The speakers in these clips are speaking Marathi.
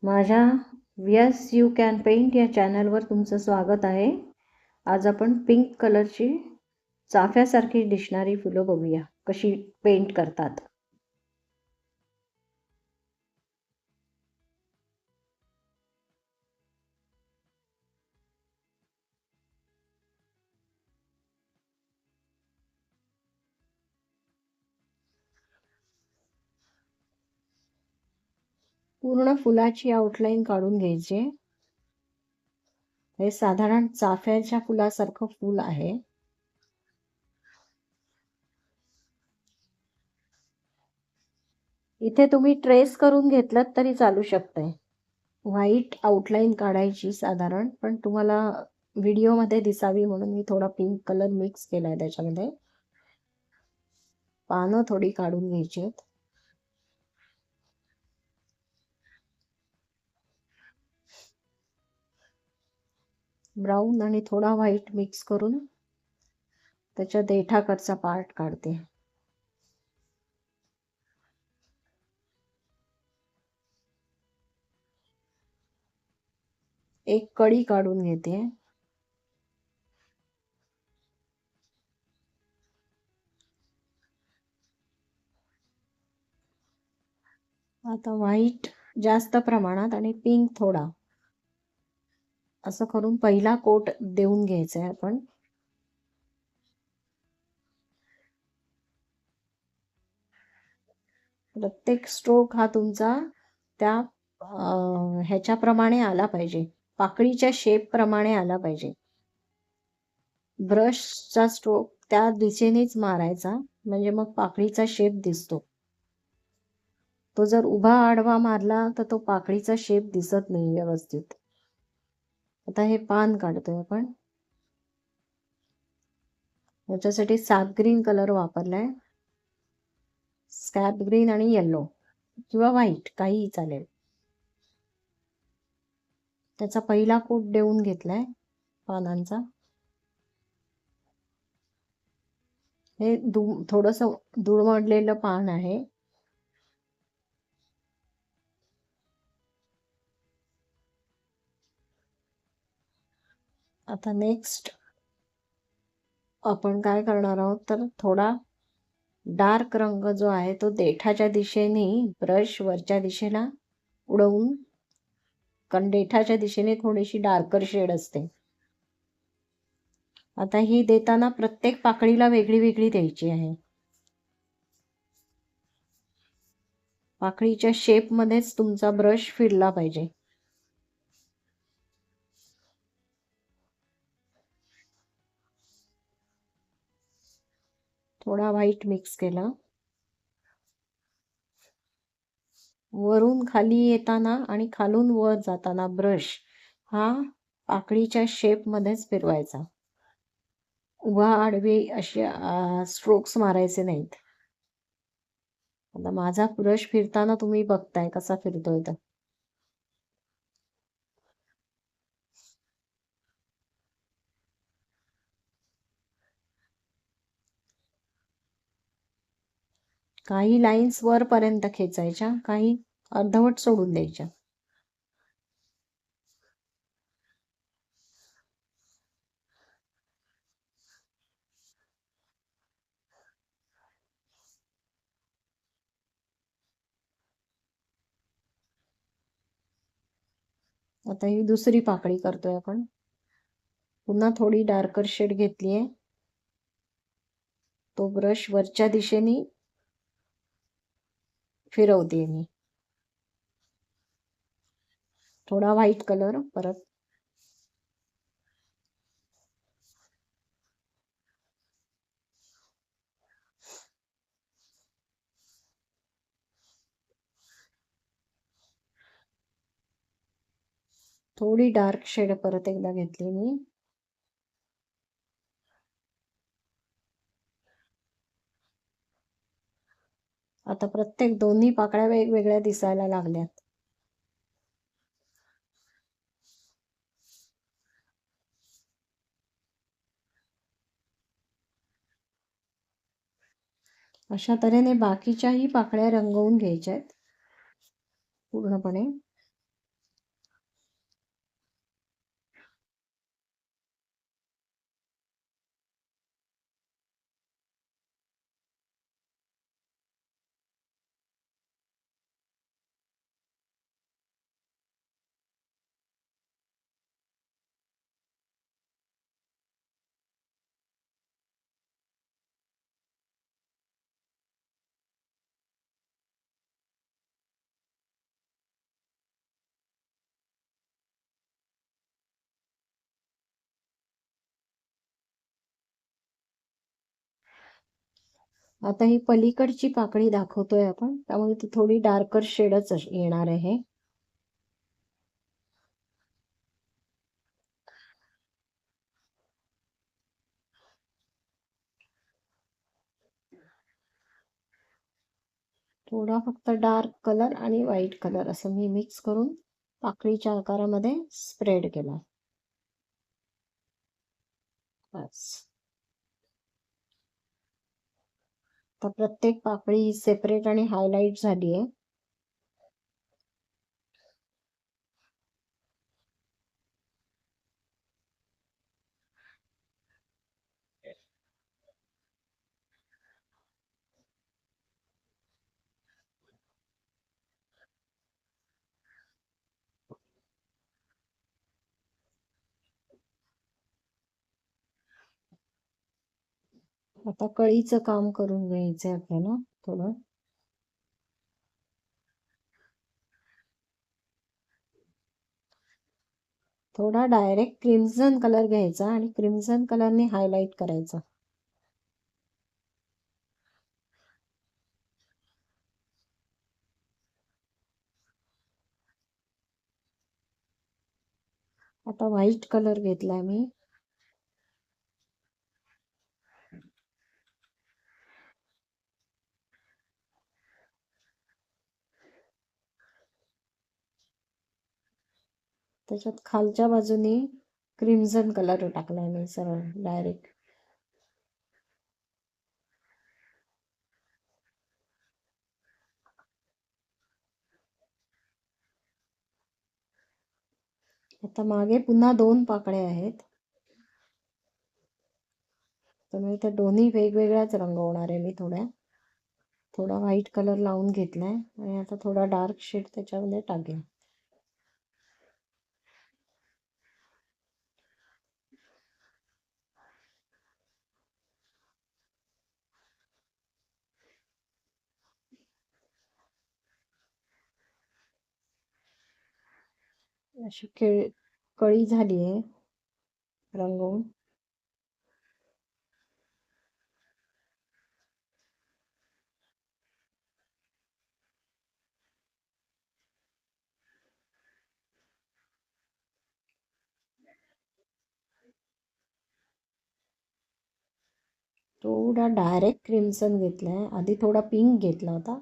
माझ्या यस यू कॅन पेंट या चॅनलवर तुमचं स्वागत आहे. आज आपण पिंक कलरची चाफ्यासारखी दिसणारी फुलं बघूया कशी पेंट करतात. पूर्ण फुलाची आउटलाईन काढून घ्यायची. हे साधारण चाफ्याच्या फुलासारखं फूल आहे. इथे तुम्ही ट्रेस करून घेतलं तरी चालू शकतंय. व्हाईट आउटलाईन काढायची साधारण, पण तुम्हाला व्हिडिओमध्ये दिसावी म्हणून मी थोडा पिंक कलर मिक्स केलाय त्याच्यामध्ये. पानं थोडी काढून घ्यायची आहेत. ब्राऊन आणि थोडा व्हाईट मिक्स करून त्याच्या देठाकडचा पार्ट काढते. एक कडी काढून घेते. आता व्हाईट जास्त प्रमाणात आणि पिंक थोडा असं करून पहिला कोट देऊन घ्यायचा आहे आपण. प्रत्येक स्ट्रोक हा तुमचा त्या ह्याच्याप्रमाणे आला पाहिजे, पाकळीच्या शेप प्रमाणे आला पाहिजे. ब्रशचा स्ट्रोक त्या दिशेनेच मारायचा, म्हणजे मग पाकळीचा शेप दिसतो. तो जर उभा आडवा मारला तर तो पाकळीचा शेप दिसत नाही व्यवस्थित. आता हे पान काढतोय आपण. याच्यासाठी सॅप ग्रीन कलर वापरलाय. स्कॅप ग्रीन आणि येलो किंवा व्हाईट काहीही चालेल. त्याचा पहिला कोट देऊन घेतलाय पानांचा. हे थोडस दुर्मडलेलं पान आहे. आता नेक्स्ट आपण काय करणार आहोत, तर थोडा डार्क रंग जो आहे तो देठाच्या दिशेने ब्रश वरच्या दिशेला उडवून, कारण देठाच्या दिशेने थोडीशी डार्कर शेड असते. आता ही देताना प्रत्येक पाकळीला वेगळी वेगळी द्यायची आहे. पाकळीच्या शेप मध्येच तुमचा ब्रश फिरला पाहिजे. थोडा व्हाईट मिक्स केला. वरून खाली येताना आणि खालून वर जाताना ब्रश हा पाकळीच्या शेप मध्येच फिरवायचा. उभा आडवे असे स्ट्रोक्स मारायचे नाहीत. आता माझा ब्रश फिरताना तुम्ही बघताय कसा फिरतोय तर. काही लाईन्स वरपर्यंत खेचायच्या, काही अर्धवट सोडून द्यायच्या. आता ही दुसरी पाकळी करतोय आपण. पुन्हा थोडी डार्कर शेड घेतलीये. तो ब्रश वरच्या दिशेने फिरवते मी. थोडा व्हाईट कलर परत. थोडी डार्क शेड परत एकदा घेतली मी. आता प्रत्येक दोन्ही पाकळ्या वेगवेगळ्या दिसायला लागल्यात. अशा तऱ्हेने बाकीच्याही पाकळ्या रंगवून घ्यायच्या आहेत पूर्णपणे. आता ही पलीकडची पाकळी दाखवतोय आपण, त्यामुळे ती थोडी डार्कर शेडच येणार आहे. थोडा फक्त डार्क कलर आणि व्हाईट कलर असं मी मिक्स करून पाकळीच्या आकारामध्ये स्प्रेड केला. बस. तर प्रत्येक पाकळी सेपरेट आणि हायलाइट झाली आहे. आता कळीचं काम करून घ्यायचंय आपल्याला थोडं. थोडा डायरेक्ट क्रिम्झन कलर घ्यायचा आणि क्रिम्झन कलरने हायलाइट करायचा. आता व्हाईट कलर घेतलाय मी. त्याच्यात खालच्या बाजूने क्रिम्झन कलर टाकलाय मी सरळ डायरेक्ट. आता मागे पुन्हा 2 पाकळ्या आहेत, त्यामुळे त्या दोन्ही वेगवेगळ्याच रंगवणार आहे मी थोड्या. थोडा व्हाईट कलर लावून घेतलाय आणि आता थोडा डार्क शेड त्याच्यामध्ये टाकेन. अशी कळी झाली आहे रंगवून. थोडा डायरेक्ट क्रिम्सन घेतलाय. आधी थोडा पिंक घेतला होता,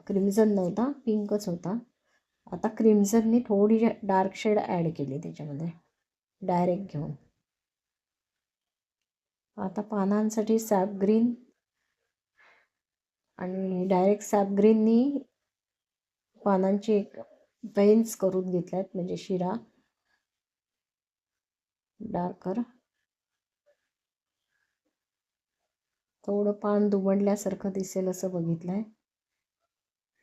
क्रिम्सन नव्हता, पिंकच होता. आता क्रिम्सननी थोडी डार्क शेड ॲड केली त्याच्यामध्ये डायरेक्ट घेऊन. आता पानांसाठी सॅप ग्रीन आणि डायरेक्ट सॅप ग्रीननी पानांची एक वेन्स करून घेतल्यात, म्हणजे शिरा डार्कर. थोडं पान दुमडल्यासारखं दिसेल असं बघितलंय.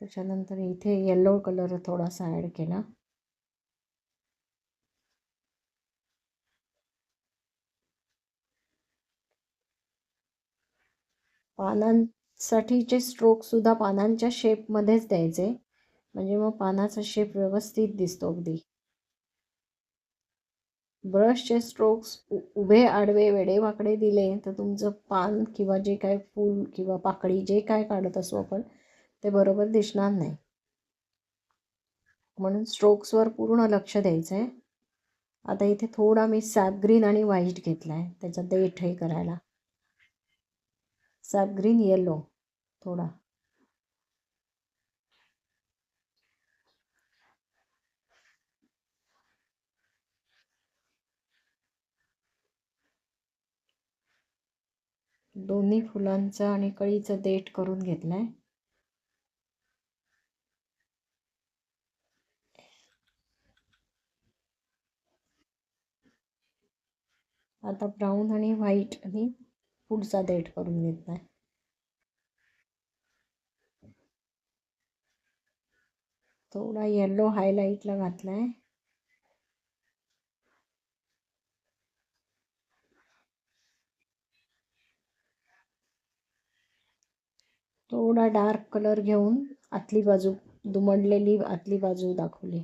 त्याच्यानंतर इथे येलो कलर थोडासा ॲड केला. पानांसाठीचे स्ट्रोक सुद्धा पानांच्या शेपमध्येच द्यायचे, म्हणजे मग पानाचा शेप व्यवस्थित दिसतो अगदी. ब्रशचे स्ट्रोक्स उभे आडवे वेडेवाकडे दिले तर तुमचं पान किंवा जे काय फूल किंवा पाकळी जे काय काढत असू आपण ते बरोबर दिसणार नाही. म्हणून स्ट्रोक्सवर पूर्ण लक्ष द्यायचं आहे. आता इथे थोडा मी सॅप ग्रीन आणि व्हाईट घेतला आहे त्याचा देठ हे करायला. सॅप ग्रीन येलो थोडा. दोन्ही फुलांचं आणि कळीचं देठ करून घेतलाय. आता ब्राऊन आणि व्हाईट आणि पुढचा देठ करून घेतलाय. थोडा येलो हायलाईटला घातलाय. थोडा डार्क कलर घेऊन आतली बाजू दुमडलेली आतली बाजू दाखवली.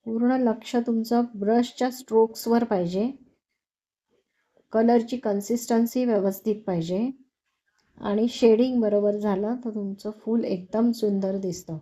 पूर्ण लक्ष तुमचं ब्रशच्या स्ट्रोक्सवर पाहिजे. कलरची कन्सिस्टन्सी व्यवस्थित पाहिजे आणि शेडिंग बरोबर झालं तर तुमचं फूल एकदम सुंदर दिसतं.